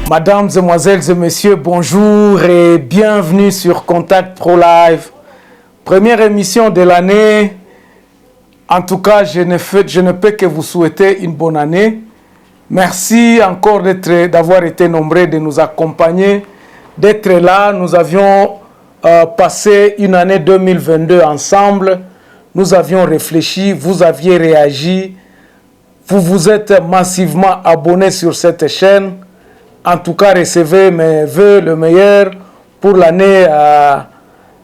Mesdames, Mesdemoiselles et Messieurs, bonjour et bienvenue sur Contact Pro Live. Première émission de l'année. En tout cas, je ne peux que vous souhaiter une bonne année. Merci encore d'avoir été nombreux, de nous accompagner, d'être là. Nous avions passé une année 2022 ensemble. Nous avions réfléchi, vous aviez réagi. Vous vous êtes massivement abonnés sur cette chaîne. En tout cas, recevez mes voeux le meilleur pour l'année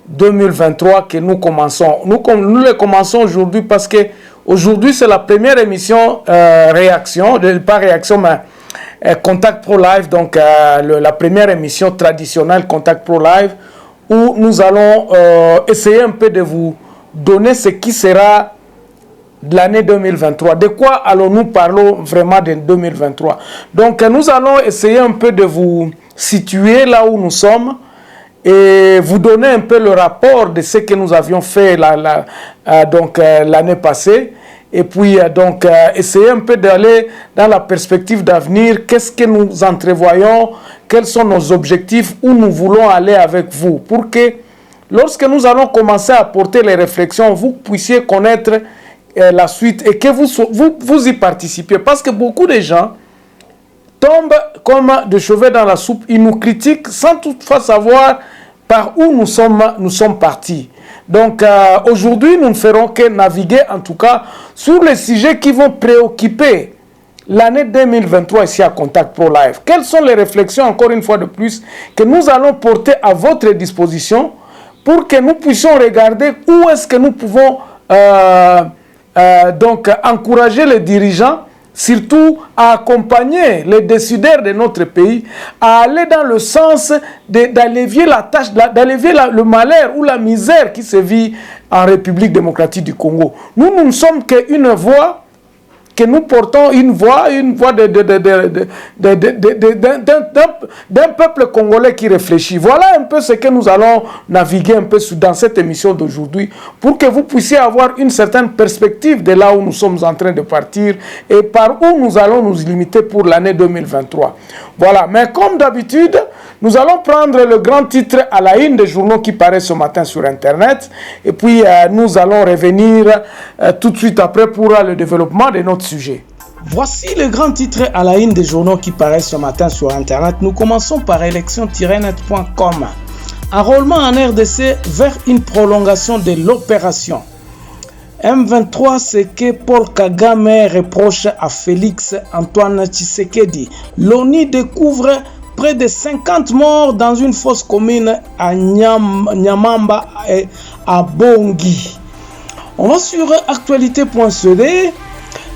2023 que nous commençons. Nous le commençons aujourd'hui parce que aujourd'hui c'est la première émission pas réaction, mais Contact Pro Live, donc la première émission traditionnelle Contact Pro Live où nous allons essayer un peu de vous donner ce qui sera de l'année 2023. De quoi allons-nous parler vraiment de 2023? Donc, nous allons essayer un peu de vous situer là où nous sommes et vous donner un peu le rapport de ce que nous avions fait l'année passée. Et puis, essayer un peu d'aller dans la perspective d'avenir. Qu'est-ce que nous entrevoyons? Quels sont nos objectifs? Où nous voulons aller avec vous? Pour que, lorsque nous allons commencer à apporter les réflexions, vous puissiez connaître la suite et que vous y participiez. Parce que beaucoup de gens tombent comme des cheveux dans la soupe. Ils nous critiquent sans toutefois savoir par où nous sommes partis. Donc aujourd'hui, nous ne ferons que naviguer en tout cas sur les sujets qui vont préoccuper l'année 2023 ici à Contact Pro Live. Quelles sont les réflexions, encore une fois de plus, que nous allons porter à votre disposition pour que nous puissions regarder où est-ce que nous pouvons encourager les dirigeants, surtout à accompagner les décideurs de notre pays, à aller dans le sens d'allévier la tâche, d'allévier le malheur ou la misère qui se vit en République démocratique du Congo. Nous ne sommes qu'une voix, que nous portons une voix d'un peuple congolais qui réfléchit. Voilà un peu ce que nous allons naviguer un peu dans cette émission d'aujourd'hui pour que vous puissiez avoir une certaine perspective de là où nous sommes en train de partir et par où nous allons nous limiter pour l'année 2023. Voilà, mais comme d'habitude, nous allons prendre le grand titre à la une des journaux qui paraît ce matin sur Internet et puis nous allons revenir tout de suite après pour le développement de notre sujet. Voici le grand titre à la une des journaux qui paraissent ce matin sur Internet. Nous commençons par élection-net.com. Enrôlement en RDC vers une prolongation de l'opération. M23, ce que Paul Kagame reproche à Félix Antoine Tshisekedi. L'ONU découvre près de 50 morts dans une fosse commune à Nyamamba et à Bongi. On va sur actualité.cd.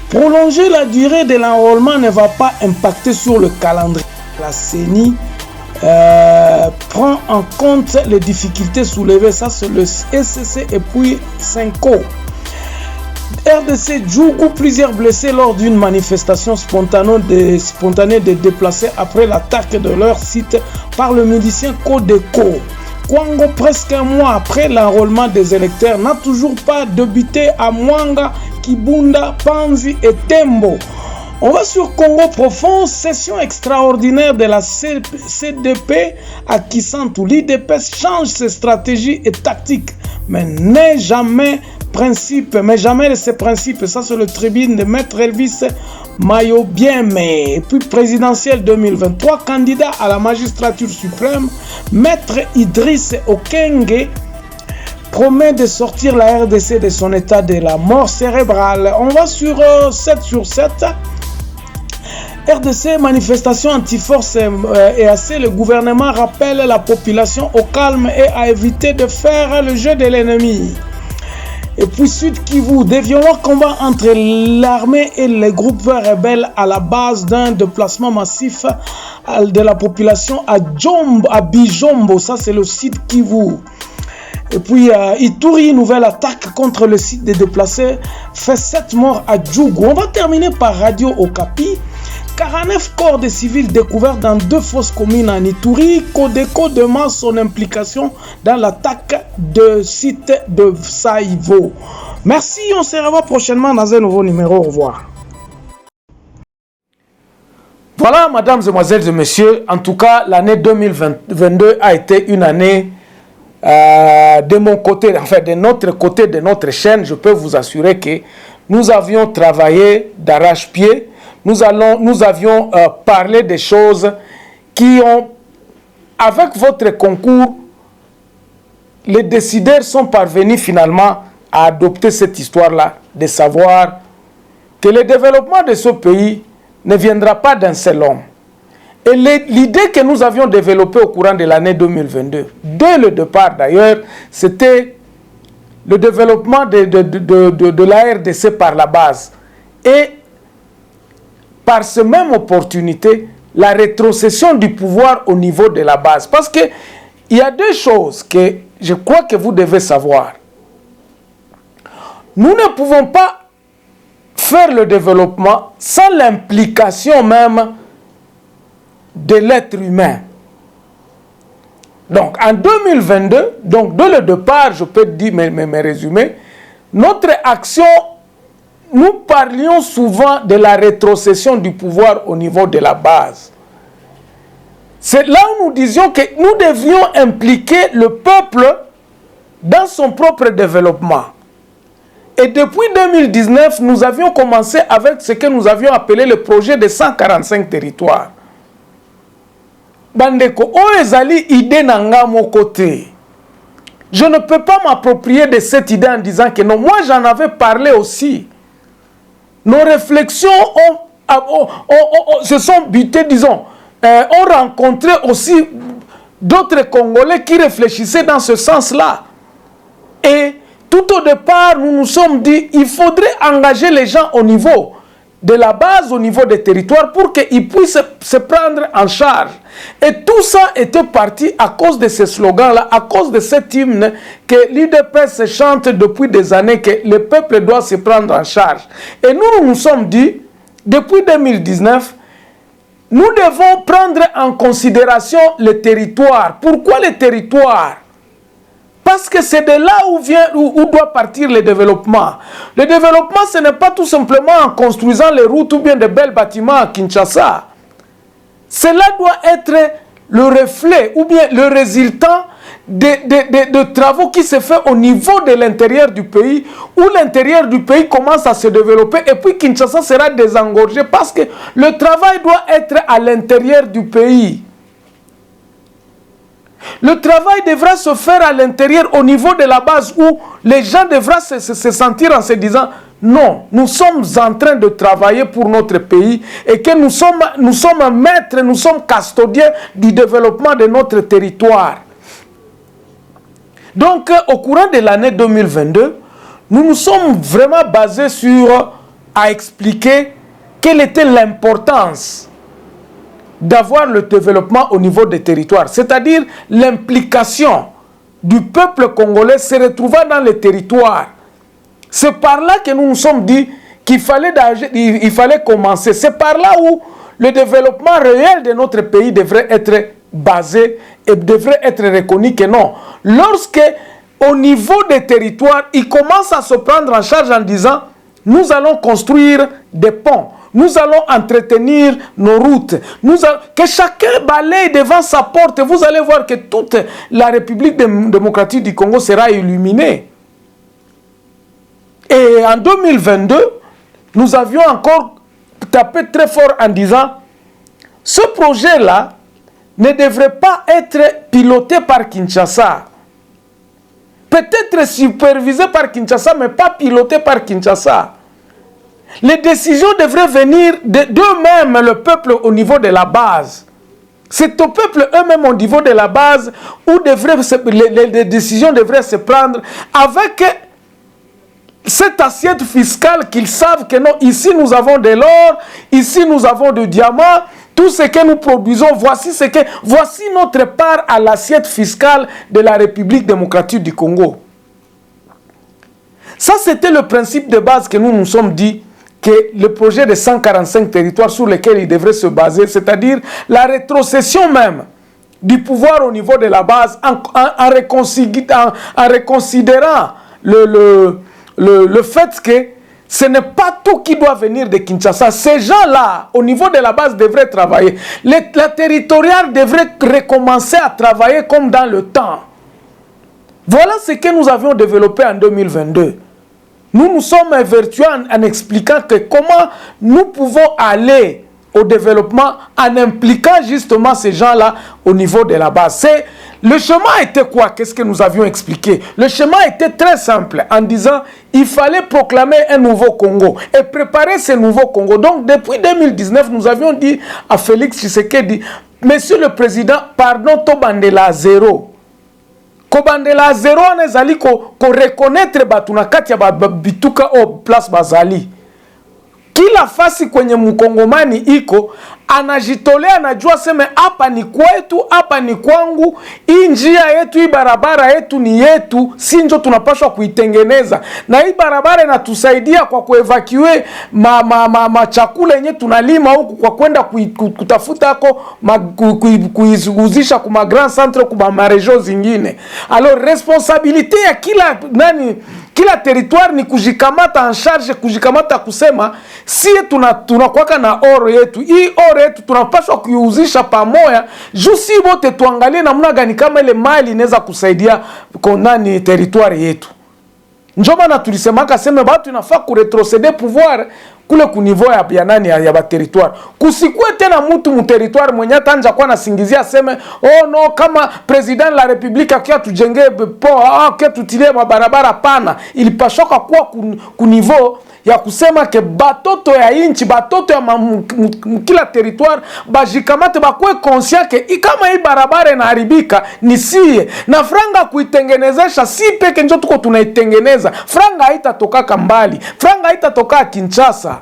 Prolonger la durée de l'enrôlement ne va pas impacter sur le calendrier. La CENI prend en compte les difficultés soulevées. Ça, c'est le SCC et puis 5O. RDC Djougou, plusieurs blessés lors d'une manifestation spontanée de déplacés après l'attaque de leur site par le milicien Codeco. Kwango, presque un mois après l'enrôlement des électeurs, n'a toujours pas débuté à Mwanga, Kibunda, Panzi et Tembo. On va sur Congo profond, session extraordinaire de la CDP à Kisantu. L'IDPS change ses stratégies et tactiques, mais jamais de ses principes. Ça, c'est le tribune de Maître Elvis Mayobieme. Et puis, présidentielle 2023, candidat à la magistrature suprême, Maître Idriss Okenge promet de sortir la RDC de son état de la mort cérébrale. On va sur 7 sur 7. RDC, manifestation anti-force EAC, le gouvernement rappelle la population au calme et à éviter de faire le jeu de l'ennemi. Et puis Sud Kivu, des violents combats entre l'armée et les groupes rebelles à la base d'un déplacement massif de la population à Bijombo, ça c'est le site Kivu. Et puis Ituri, nouvelle attaque contre le site des déplacés, fait 7 morts à Djougou. On va terminer par Radio Okapi. 49 corps de civils découverts dans 2 fosses communes en Ituri. Codeco demande son implication dans l'attaque de site de Saïvo. Merci, on se revoit prochainement dans un nouveau numéro. Au revoir. Voilà, mesdames, mesdemoiselles et messieurs, en tout cas, l'année 2022 a été une année de mon côté, enfin de notre côté, de notre chaîne. Je peux vous assurer que nous avions travaillé d'arrache-pied. Nous avions parlé des choses qui ont, avec votre concours, les décideurs sont parvenus finalement à adopter cette histoire-là, de savoir que le développement de ce pays ne viendra pas d'un seul homme. Et l'idée que nous avions développée au courant de l'année 2022, dès le départ d'ailleurs, c'était le développement de la RDC par la base. Et par cette même opportunité, la rétrocession du pouvoir au niveau de la base. Parce qu'il y a deux choses que je crois que vous devez savoir. Nous ne pouvons pas faire le développement sans l'implication même de l'être humain. Donc en 2022, donc dès le départ, je peux dire mes résumés, notre action, nous parlions souvent de la rétrocession du pouvoir au niveau de la base. C'est là où nous disions que nous devions impliquer le peuple dans son propre développement. Et depuis 2019, nous avions commencé avec ce que nous avions appelé le projet de 145 territoires. Bandeko, ezali idée nanga mon côté. Je ne peux pas m'approprier de cette idée en disant que non, moi j'en avais parlé aussi. Nos réflexions se sont butées, disons, ont rencontré aussi d'autres Congolais qui réfléchissaient dans ce sens-là. Et tout au départ, nous nous sommes dit qu'il faudrait engager les gens au niveau de la base, au niveau des territoires, pour qu'ils puissent se prendre en charge. Et tout ça était parti à cause de ces slogans-là, à cause de cet hymne que l'UDPS chante depuis des années, que le peuple doit se prendre en charge. Et nous nous sommes dit, depuis 2019, nous devons prendre en considération les territoires. Pourquoi les territoires? Parce que c'est de là où doit partir le développement. Le développement, ce n'est pas tout simplement en construisant les routes ou bien de belles bâtiments à Kinshasa. Cela doit être le reflet ou bien le résultat de travaux qui se font au niveau de l'intérieur du pays, où l'intérieur du pays commence à se développer et puis Kinshasa sera désengorgé parce que le travail doit être à l'intérieur du pays. Le travail devra se faire à l'intérieur, au niveau de la base, où les gens devront se sentir en se disant non, nous sommes en train de travailler pour notre pays et que nous sommes maîtres, nous sommes custodiens du développement de notre territoire. Donc, au courant de l'année 2022, nous nous sommes vraiment basés à expliquer quelle était l'importance d'avoir le développement au niveau des territoires, c'est-à-dire l'implication du peuple congolais se retrouvant dans les territoires. C'est par là que nous nous sommes dit qu'il fallait commencer. C'est par là où le développement réel de notre pays devrait être basé et devrait être reconnu que non. Lorsque, au niveau des territoires, ils commencent à se prendre en charge en disant « nous allons construire des ponts ». Nous allons entretenir nos routes. Que chacun balaye devant sa porte. Vous allez voir que toute la République démocratique du Congo sera illuminée. Et en 2022, nous avions encore tapé très fort en disant ce projet-là ne devrait pas être piloté par Kinshasa. Peut-être supervisé par Kinshasa, mais pas piloté par Kinshasa. Les décisions devraient venir d'eux-mêmes, le peuple, au niveau de la base. C'est au peuple eux-mêmes au niveau de la base où les décisions devraient se prendre avec cette assiette fiscale qu'ils savent que non, ici nous avons de l'or, ici nous avons du diamant, tout ce que nous produisons, voici notre part à l'assiette fiscale de la République démocratique du Congo. Ça, c'était le principe de base que nous nous sommes dit, que le projet de 145 territoires sur lesquels il devrait se baser, c'est-à-dire la rétrocession même du pouvoir au niveau de la base en reconsidérant le fait que Ce n'est pas tout qui doit venir de Kinshasa. Ces gens-là, au niveau de la base, devraient travailler. La territoriale devrait recommencer à travailler comme dans le temps. Voilà ce que nous avions développé en 2022. Nous nous sommes vertueux en expliquant que comment nous pouvons aller au développement en impliquant justement ces gens-là au niveau de la base. Le chemin était quoi? Qu'est-ce que nous avions expliqué? Le chemin était très simple en disant il fallait proclamer un nouveau Congo et préparer ce nouveau Congo. Donc depuis 2019, nous avions dit à Félix Tshisekedi, Monsieur le Président, pardon, Tobandela zéro. Kobandela zéro on ezali ko reconnaître batuna kati ya bituka o place bazali. Kila fasi kwenye mkongomani iko anajitolea, anajua seme hapa ni kwetu, hapa ni kwangu, hii njia yetu, hii barabara yetu ni yetu, si njo tunapaswa kuitengeneza. Na hii barabara inatusaidia kwa kuevacue chakula yenye tunalima huku kwa kwenda kutafuta hako kuizunguzisha kuma grand centre kuma marejo zingine. Alors responsabilité ya kila territoire ni kujikamata en charge, kujikamata kusema si tunakuwaka na oro yetu. Hii oro yetu tunapaswa kuiuzisha pamoja. Jusi wote tuangalie namna gani kama ile mali inaweza kusaidia konani territoire yetu. Ndio maana tulisemaka sema watu inafaa kuretroceder pouvoir kule ku niveau ya nani ya ba territoire. Kusikue tena mtu mu territoire mwenye atanja kwa nasingizia sema oh no kama president la republique akia tujenge po akia tutilie mabarabara pana. Ilipashoka kuwa ku niveau ya kusema ke batoto ya inchi, batoto ya kila territoire bajikamate bakwe conscient ke kama hii barabara inaharibika ni sie na franga kuitengenezesha si peke njo tuko tunaitengeneza. Franga haitatoka mbali, franga haitatoka Kinshasa.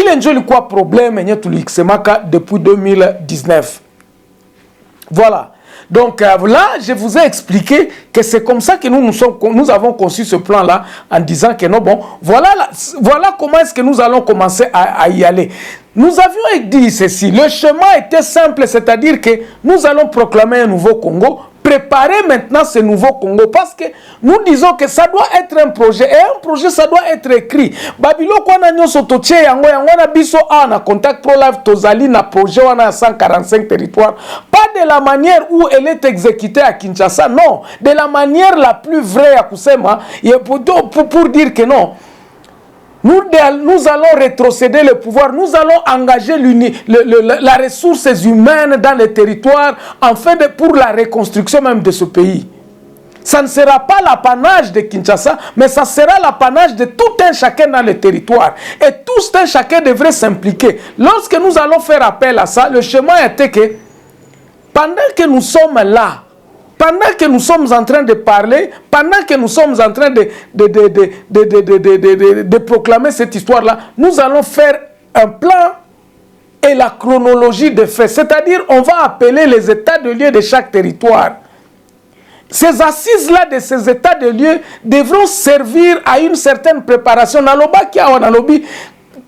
Ile njo ilikuwa problème yenye tulisemaka depuis 2019. Voilà. Donc là, je vous ai expliqué que c'est comme ça que nous avons conçu ce plan-là en disant que non, bon, voilà comment est-ce que nous allons commencer à y aller. Nous avions dit ceci, le chemin était simple, c'est-à-dire que nous allons proclamer un nouveau Congo, préparer maintenant ce nouveau Congo, parce que nous disons que ça doit être un projet, et un projet ça doit être écrit. Babilo kwa na nyoso toche yango na biso na contact pro live tozali na projet wana 145 territoires, pas de la manière où elle est exécutée à Kinshasa, non, de la manière la plus vraie à kusema, pour dire que non. Nous allons rétrocéder le pouvoir, nous allons engager la ressource humaine dans les territoires pour la reconstruction même de ce pays. Ça ne sera pas l'apanage de Kinshasa, mais ça sera l'apanage de tout un chacun dans le territoire. Et tout un chacun devrait s'impliquer. Lorsque nous allons faire appel à ça, le chemin était que pendant que nous sommes là, pendant que nous sommes en train de parler, pendant que nous sommes en train de proclamer cette histoire-là, nous allons faire un plan et la chronologie des faits. C'est-à-dire, on va appeler les états de lieu de chaque territoire. Ces assises-là de ces états de lieu devront servir à une certaine préparation.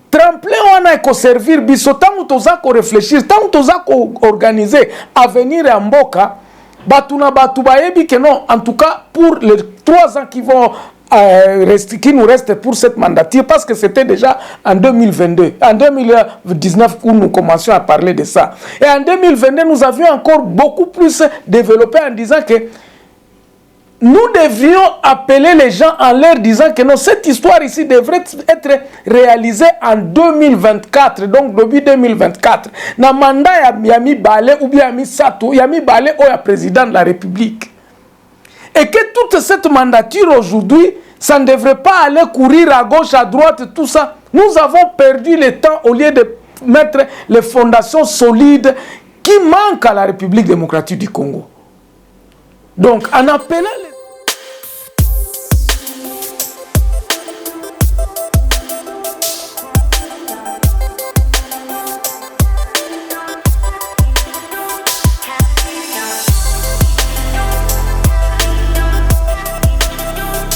Tremplin on a ko servir biso tant toza ko réfléchir, tant toza ko organiser avenir en mboka. Batuna batubayebi que non, en tout cas pour les 3 ans qui nous restent pour cette mandature, parce que c'était déjà en 2022, en 2019 où nous commencions à parler de ça. Et en 2022, nous avions encore beaucoup plus développé en disant que nous devions appeler les gens en leur disant que non, cette histoire ici devrait être réalisée en 2024, donc début 2024. Na mandat Yami Balé ou bien Yami Sato, Yami Balé ou ya président de la République. Et que toute cette mandature aujourd'hui, ça ne devrait pas aller courir à gauche, à droite, tout ça. Nous avons perdu le temps au lieu de mettre les fondations solides qui manquent à la République démocratique du Congo. Donc, en appelant les